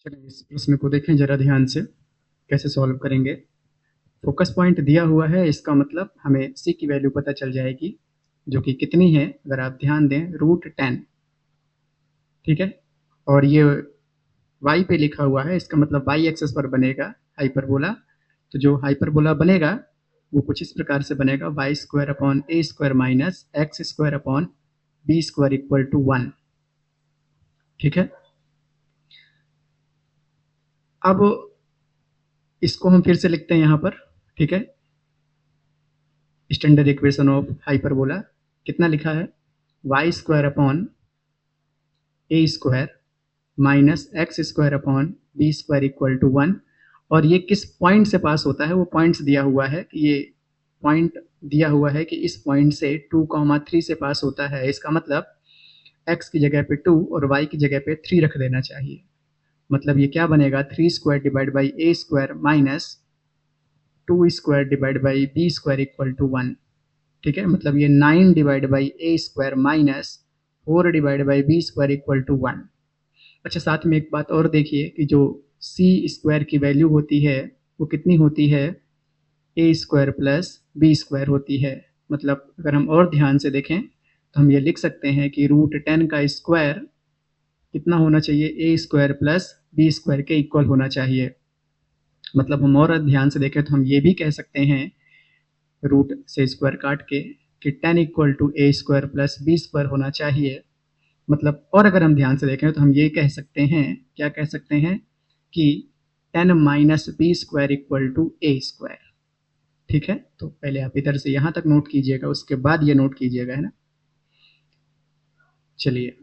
चलिए इस प्रश्न को देखें जरा ध्यान से, कैसे सॉल्व करेंगे। फोकस पॉइंट दिया हुआ है, इसका मतलब हमें सी की वैल्यू पता चल जाएगी, जो कि कितनी है अगर आप ध्यान दें, √10। ठीक है, और ये वाई पे लिखा हुआ है, इसका मतलब वाई एक्सेस पर बनेगा हाइपरबोला। तो जो हाइपरबोला बनेगा वो कुछ इस प्रकार से बनेगा, y square upon a square minus x square upon b square equal to 1। ठीक है, अब इसको हम फिर से लिखते हैं यहाँ पर। ठीक है, स्टैंडर्ड इक्वेशन ऑफ हाइपरबोला कितना लिखा है, y square upon a square minus x square upon b square equal to 1। और ये किस पॉइंट से पास होता है, वो पॉइंट्स दिया हुआ है कि ये पॉइंट दिया हुआ है कि इस पॉइंट से 2,3 से पास होता है। इसका मतलब x की जगह पे 2 और y की जगह पे 3 रख देना चाहिए। मतलब ये क्या बनेगा, 3 square divide by a square minus 2 square divide by b square equal to 1। ठीक है, मतलब ये 9 divide by a square minus 4 divide by b square equal to 1। अच्छा, साथ में एक बात और देखिए कि जो सी स्क्वायर की वैल्यू होती है वो कितनी होती है, ए स्क्वायर प्लस बी स्क्वायर होती है। मतलब अगर हम और ध्यान से देखें तो हम ये लिख सकते हैं कि √10 का स्क्वायर कितना होना चाहिए, ए स्क्वायर प्लस बी स्क्वायर के इक्वल होना चाहिए। मतलब हम और ध्यान से देखें तो हम ये भी कह सकते हैं, रूट से स्क्वायर काट के, कि 10 equal to a square plus b square होना चाहिए। मतलब और अगर हम ध्यान से देखें तो हम ये कह सकते हैं, क्या कह सकते हैं कि 10 minus b square equal to a square. ठीक है, तो पहले आप इधर से यहाँ तक नोट कीजिएगा, उसके बाद ये नोट कीजिएगा, है ना। चलिए,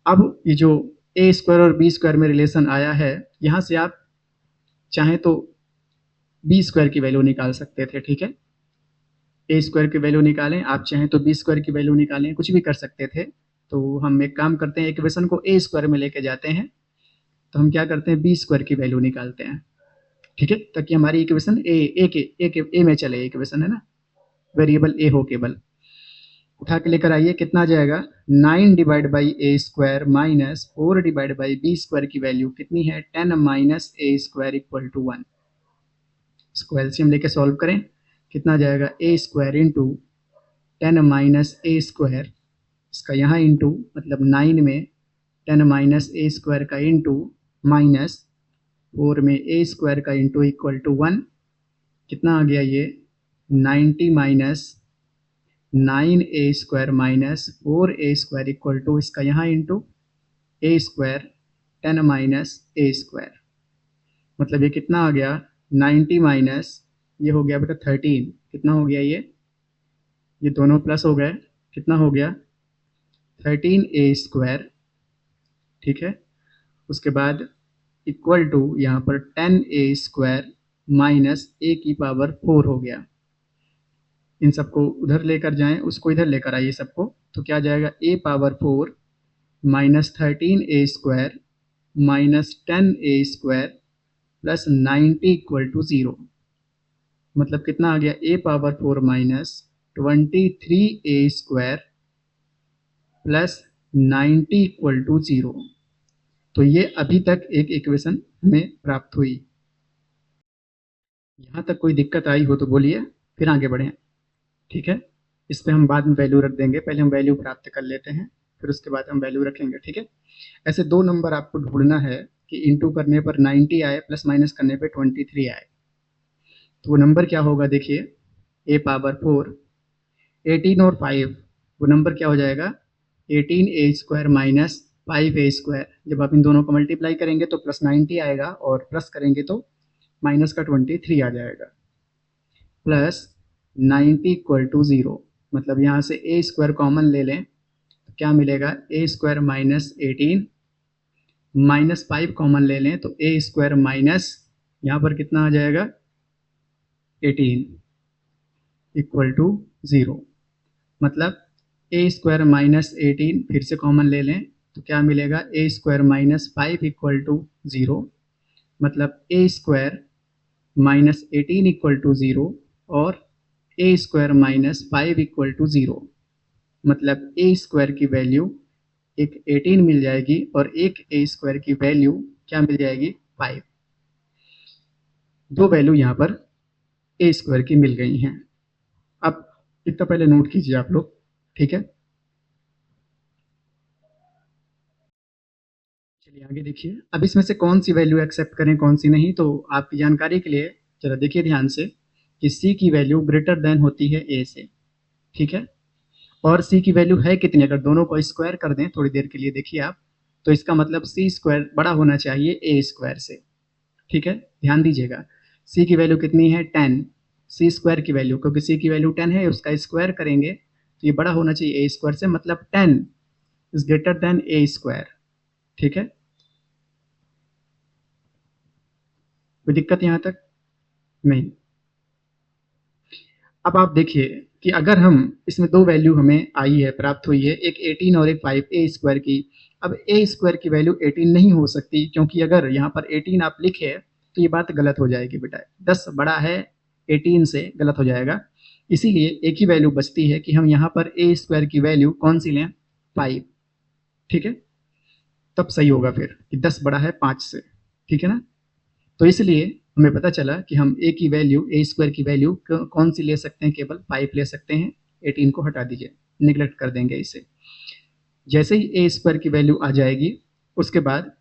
अब ये जो ए स्क्वायर और बी स्क्वायर में रिलेशन आया है, यहाँ से आप चाहें तो बी स्क्वायर की वैल्यू निकाल सकते थे। ठीक है, ए स्क्वायर की वैल्यू निकालें, आप चाहें तो बी स्क्वायर की वैल्यू निकालें, कुछ भी कर सकते थे। तो हम एक काम करते हैं, इक्वेशन को ए स्क्वायर में लेके जाते हैं, तो हम क्या करते हैं, बी स्क्वायर की वैल्यू निकालते हैं। ठीक है, ताकि हमारी इक्वेशन ए में चले, इक्वेशन है ना, वेरिएबल ए हो केवल। उठा के लेकर आइए, कितना आ जाएगा, 9 divide by a square minus 4 divide by b square की वैल्यू कितनी है, 10 minus a square equal to 1। इसको एलसीएम लेके सॉल्व करें, कितना आ जाएगा, a square into 10 minus a square, इसका यहाँ इंटू, मतलब 9 में 10 माइनस ए स्क्वायर का इंटू माइनस 4 में ए स्क्वायर का इंटू इक्वल टू 1। कितना आ गया ये, 90 minus 9 A square minus 4 a square equal to, इसका यहाँ into a square 10 minus a square. मतलब ये कितना आ गया, 90 माइनस, ये हो गया बेटा 13, कितना हो गया ये दोनों प्लस हो गए, कितना हो गया, 13 ए स्क्वायर। ठीक है, उसके बाद इक्वल टू यहाँ पर 10 ए स्क्वायर माइनस ए की पावर 4 हो गया। इन सबको उधर लेकर जाएं, उसको इधर लेकर आइए सबको, तो क्या जाएगा, A power 4 minus 13 A square minus 10 A square plus 90 equal to 0। मतलब कितना आ गया, A power 4 minus 23 A square plus 90 equal to 0। तो ये अभी तक एक इक्वेशन हमें प्राप्त हुई। यहाँ तक कोई दिक्कत आई हो तो बोलिए, फिर आगे बढ़ें। ठीक है, इस पर हम बाद में वैल्यू रख देंगे, पहले हम वैल्यू प्राप्त कर लेते हैं, फिर उसके बाद हम वैल्यू रखेंगे। ठीक है, ऐसे दो नंबर आपको ढूंढना है कि इंटू करने पर 90 आए, प्लस माइनस करने पर 23 आए। तो वो नंबर क्या होगा, देखिए, ए पावर 4, 18 और 5, वो नंबर क्या हो जाएगा, 18 ए स्क्वायर माइनस 5 ए स्क्वायर। जब आप इन दोनों को मल्टीप्लाई करेंगे तो प्लस 90 आएगा, और प्लस करेंगे तो माइनस का 23 आ जाएगा, प्लस 90 इक्वल टू 0। मतलब यहाँ से ए स्क्वायर कॉमन ले लें तो क्या मिलेगा, ए स्क्वायर माइनस 18, माइनस 5 कॉमन ले लें तो ए स्क्वायर माइनस, यहाँ पर कितना आ जाएगा, 18 इक्वल टू 0। मतलब ए स्क्वायर माइनस 18 फिर से कॉमन ले लें तो क्या मिलेगा, ए स्क्वायर माइनस 5 इक्वल टू 0। मतलब ए स्क्वायर माइनस 18 इक्वल टू 0 और ए स्क्वायर माइनस 5 इक्वल टू 0। मतलब ए स्क्वायर की वैल्यू एक 18 मिल जाएगी और एक ए स्क्वायर की वैल्यू क्या मिल जाएगी 5। दो वैल्यू यहाँ पर ए स्क्वायर की मिल गई हैं। अब इतना पहले नोट कीजिए आप लोग, ठीक है। चलिए आगे देखिए, अब इसमें से कौन सी वैल्यू एक्सेप्ट करें कौन सी नहीं, तो आपकी जानकारी के लिए जरा देखिए ध्यान से कि सी की वैल्यू ग्रेटर देन होती है ए से, ठीक है। और सी की वैल्यू है कितनी, अगर दोनों को स्क्वायर कर दें थोड़ी देर के लिए देखिए आप, तो इसका मतलब सी स्क्वायर बड़ा होना चाहिए ए स्क्वायर से, ठीक है। ध्यान दीजिएगा, सी की वैल्यू कितनी है 10, सी स्क्वायर की वैल्यू, क्योंकि सी की वैल्यू 10 है, उसका स्क्वायर करेंगे तो ये बड़ा होना चाहिए ए स्क्वायर से, मतलब 10 is greater than A square, ठीक है। कोई दिक्कत यहाँ तक नहीं। अब आप देखिए कि अगर हम इसमें दो वैल्यू हमें आई है, प्राप्त हुई है, एक 18 और एक 5 ए स्क्वायर की। अब ए स्क्वायर की वैल्यू 18 नहीं हो सकती, क्योंकि अगर यहाँ पर 18 आप लिखे तो ये बात गलत हो जाएगी बेटा, 10 बड़ा है 18 से, गलत हो जाएगा। इसीलिए एक ही वैल्यू बचती है कि हम यहाँ पर ए स्क्वायर की वैल्यू कौन सी लें, 5, ठीक है। तब सही होगा फिर कि 10 बड़ा है 5 से, ठीक है ना। तो इसलिए हमें पता चला कि हम ए की वैल्यू, ए स्क्वायर की वैल्यू कौन सी ले सकते हैं, केवल 5 ले सकते हैं। 18 को हटा दीजिए, निगलेक्ट कर देंगे इसे। जैसे ही ए स्क्वायर की वैल्यू आ जाएगी, उसके बाद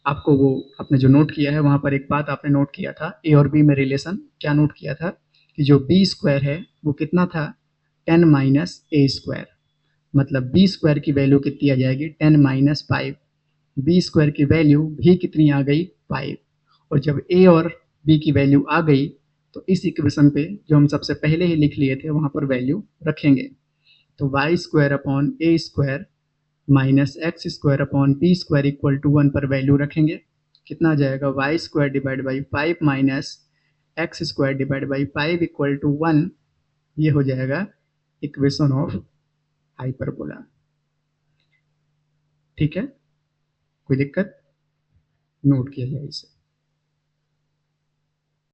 आपको वो आपने जो नोट किया है, वहाँ पर एक बात आपने नोट किया था, ए और बी में रिलेशन क्या नोट किया था कि जो बी स्क्वायर है वो कितना था 10 माइनस ए स्क्वायर, मतलब बी स्क्वायर की वैल्यू कितनी आ जाएगी 10 माइनस 5। बी स्क्वायर की वैल्यू भी कितनी आ गई 5। और जब ए और बी की वैल्यू आ गई तो इस इक्वेशन पे जो हम सबसे पहले ही लिख लिए थे वहाँ पर वैल्यू रखेंगे। तो y square upon a square minus x square upon b square equal to 1 पर वैल्यू रखेंगे। कितना आ जाएगा y square divide by 5 minus x square divide by 5 equal to 1। ये हो जाएगा इक्वेशन ऑफ हाइपरबोला, ठीक है। कोई दिक्कत, नोट किया जाए इसे।